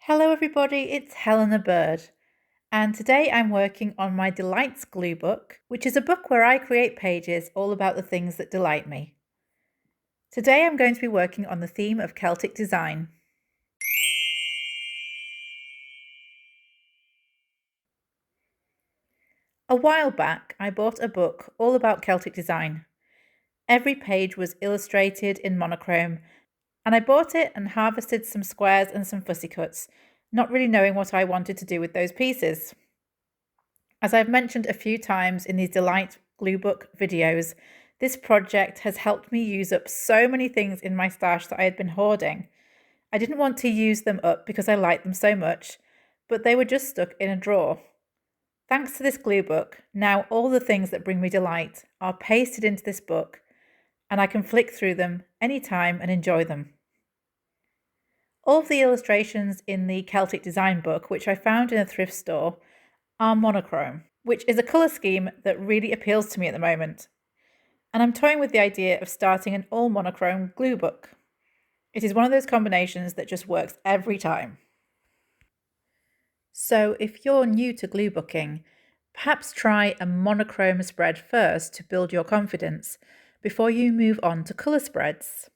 Hello everybody, it's Helena Bird, and today I'm working on my Delights glue book, which is a book where I create pages all about the things that delight me. Today I'm going to be working on the theme of Celtic design. A while back, I bought a book all about Celtic design. Every page was illustrated in monochrome, and I bought it and harvested some squares and some fussy cuts, not really knowing what I wanted to do with those pieces. As I've mentioned a few times in these Delight glue book videos, this project has helped me use up so many things in my stash that I had been hoarding. I didn't want to use them up because I liked them so much, but they were just stuck in a drawer. Thanks to this glue book, now all the things that bring me delight are pasted into this book, and I can flick through them anytime and enjoy them. All of the illustrations in the Celtic design book, which I found in a thrift store, are monochrome, which is a colour scheme that really appeals to me at the moment. And I'm toying with the idea of starting an all monochrome glue book. It is one of those combinations that just works every time. So if you're new to glue booking, perhaps try a monochrome spread first to build your confidence before you move on to colour spreads.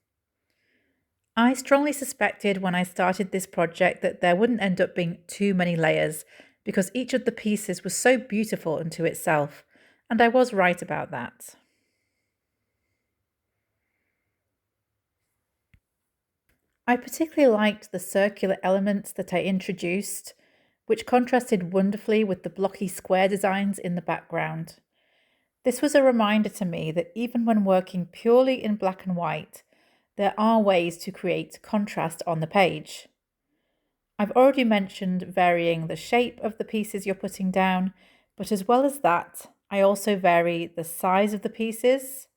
I strongly suspected when I started this project that there wouldn't end up being too many layers because each of the pieces was so beautiful unto itself, and I was right about that. I particularly liked the circular elements that I introduced, which contrasted wonderfully with the blocky square designs in the background. This was a reminder to me that even when working purely in black and white, there are ways to create contrast on the page. I've already mentioned varying the shape of the pieces you're putting down, but as well as that, I also vary the size of the pieces,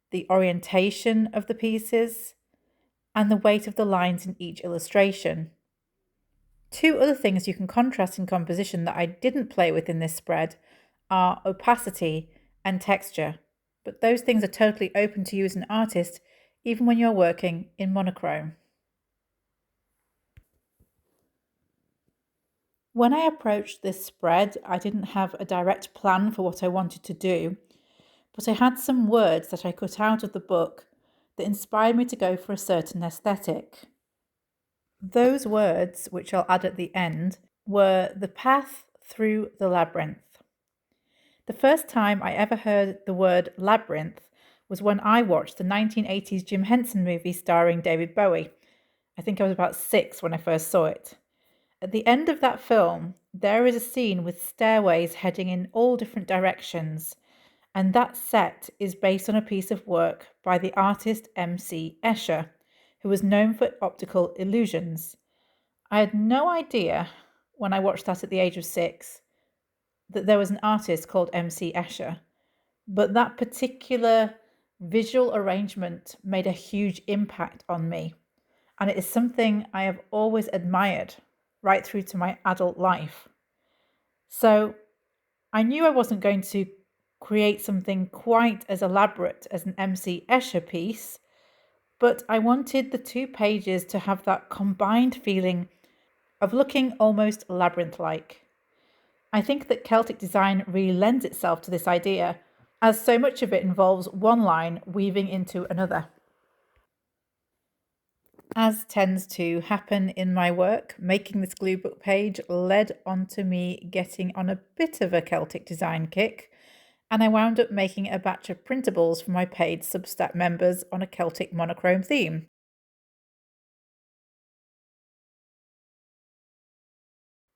the orientation of the pieces, and the weight of the lines in each illustration. Two other things you can contrast in composition that I didn't play with in this spread are opacity and texture, but those things are totally open to you as an artist, even when you're working in monochrome. When I approached this spread, I didn't have a direct plan for what I wanted to do, but I had some words that I cut out of the book that inspired me to go for a certain aesthetic. Those words, which I'll add at the end, were the path through the labyrinth. The first time I ever heard the word labyrinth was when I watched the 1980s Jim Henson movie starring David Bowie. I think I was about 6 when I first saw it. At the end of that film, there is a scene with stairways heading in all different directions, and that set is based on a piece of work by the artist M.C. Escher, who was known for optical illusions. I had no idea when I watched that at the age of 6 that there was an artist called M.C. Escher, but that particular visual arrangement made a huge impact on me, and it is something I have always admired right through to my adult life. So I knew I wasn't going to create something quite as elaborate as an MC Escher piece, but I wanted the 2 pages to have that combined feeling of looking almost labyrinth-like. I think that Celtic design really lends itself to this idea, as so much of it involves one line weaving into another. As tends to happen in my work, making this glue book page led on to me getting on a bit of a Celtic design kick, and I wound up making a batch of printables for my paid Substack members on a Celtic monochrome theme.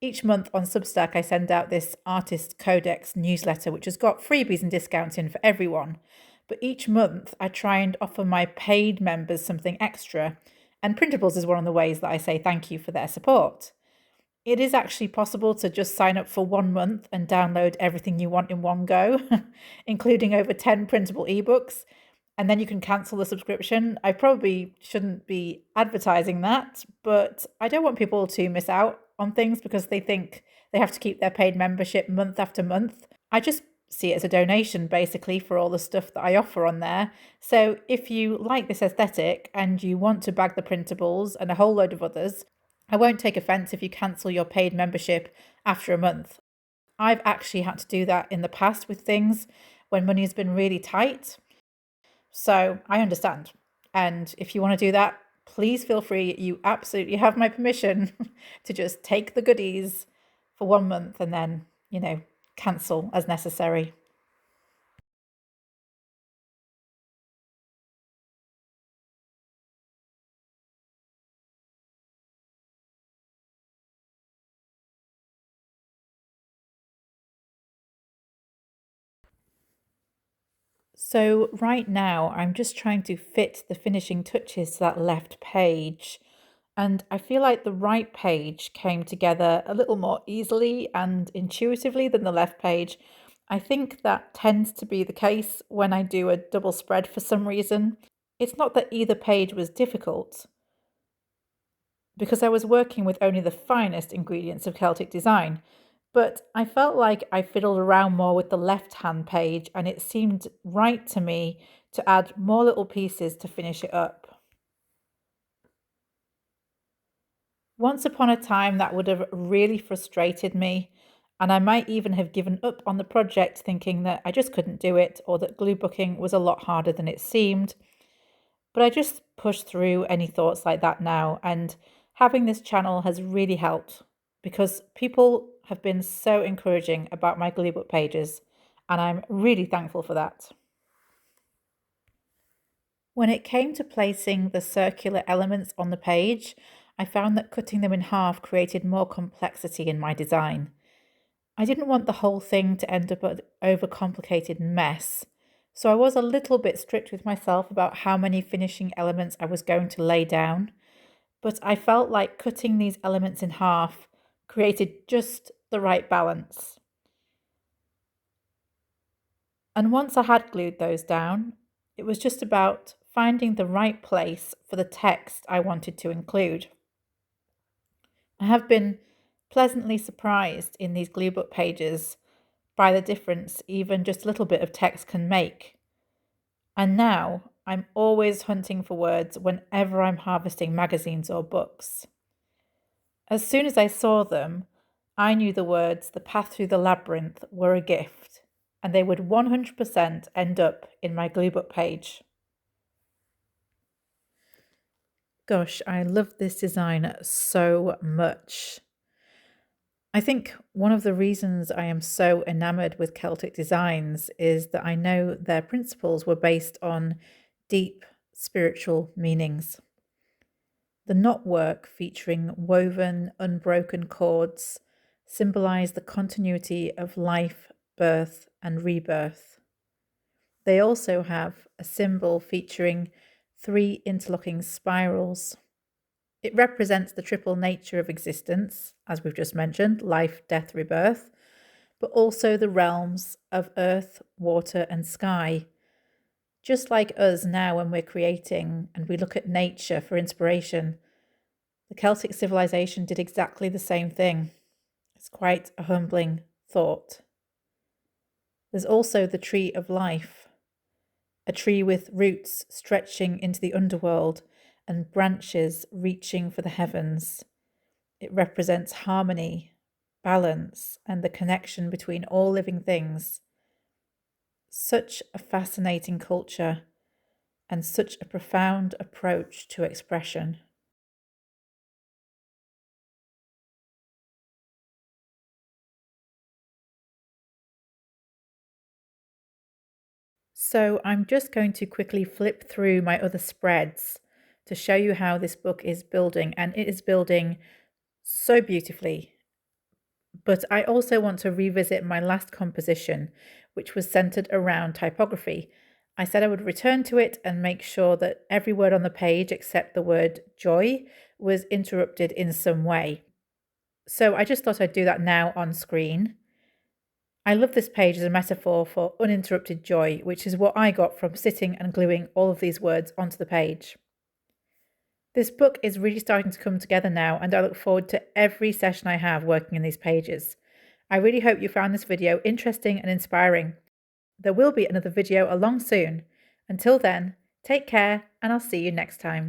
Each month on Substack, I send out this Artist Codex newsletter, which has got freebies and discounts in for everyone. But each month, I try and offer my paid members something extra, and printables is one of the ways that I say thank you for their support. It is actually possible to just sign up for 1 month and download everything you want in one go, including over 10 printable ebooks, and then you can cancel the subscription. I probably shouldn't be advertising that, but I don't want people to miss out on things because they think they have to keep their paid membership month after month. I just see it as a donation basically for all the stuff that I offer on there. So if you like this aesthetic and you want to bag the printables and a whole load of others, I won't take offence if you cancel your paid membership after a month. I've actually had to do that in the past with things when money has been really tight. So I understand. And if you want to do that, please feel free. You absolutely have my permission to just take the goodies for 1 month and then, cancel as necessary. So right now, I'm just trying to fit the finishing touches to that left page. And I feel like the right page came together a little more easily and intuitively than the left page. I think that tends to be the case when I do a double spread for some reason. It's not that either page was difficult, because I was working with only the finest ingredients of Celtic design. But I felt like I fiddled around more with the left hand page, and it seemed right to me to add more little pieces to finish it up. Once upon a time, that would have really frustrated me, and I might even have given up on the project thinking that I just couldn't do it or that glue booking was a lot harder than it seemed. But I just push through any thoughts like that now, and having this channel has really helped because people have been so encouraging about my glue book pages, and I'm really thankful for that. When it came to placing the circular elements on the page, I found that cutting them in half created more complexity in my design. I didn't want the whole thing to end up an overcomplicated mess, so I was a little bit strict with myself about how many finishing elements I was going to lay down, but I felt like cutting these elements in half created just the right balance. And once I had glued those down, it was just about finding the right place for the text I wanted to include. I have been pleasantly surprised in these glue book pages by the difference even just a little bit of text can make. And now I'm always hunting for words whenever I'm harvesting magazines or books. As soon as I saw them, I knew the words "The Path Through the Labyrinth" were a gift, and they would 100% end up in my glue book page. Gosh, I love this design so much. I think one of the reasons I am so enamored with Celtic designs is that I know their principles were based on deep spiritual meanings. The knotwork featuring woven, unbroken cords symbolize the continuity of life, birth, and rebirth. They also have a symbol featuring 3 interlocking spirals. It represents the triple nature of existence, as we've just mentioned, life, death, rebirth, but also the realms of earth, water, and sky. Just like us now when we're creating and we look at nature for inspiration, the Celtic civilization did exactly the same thing. It's quite a humbling thought. There's also the tree of life, a tree with roots stretching into the underworld and branches reaching for the heavens. It represents harmony, balance, and the connection between all living things. Such a fascinating culture and such a profound approach to expression. So I'm just going to quickly flip through my other spreads to show you how this book is building, and it is building so beautifully. But I also want to revisit my last composition, which was centered around typography. I said I would return to it and make sure that every word on the page except the word joy was interrupted in some way. So I just thought I'd do that now on screen. I love this page as a metaphor for uninterrupted joy, which is what I got from sitting and gluing all of these words onto the page. This book is really starting to come together now, and I look forward to every session I have working in these pages. I really hope you found this video interesting and inspiring. There will be another video along soon. Until then, take care, and I'll see you next time.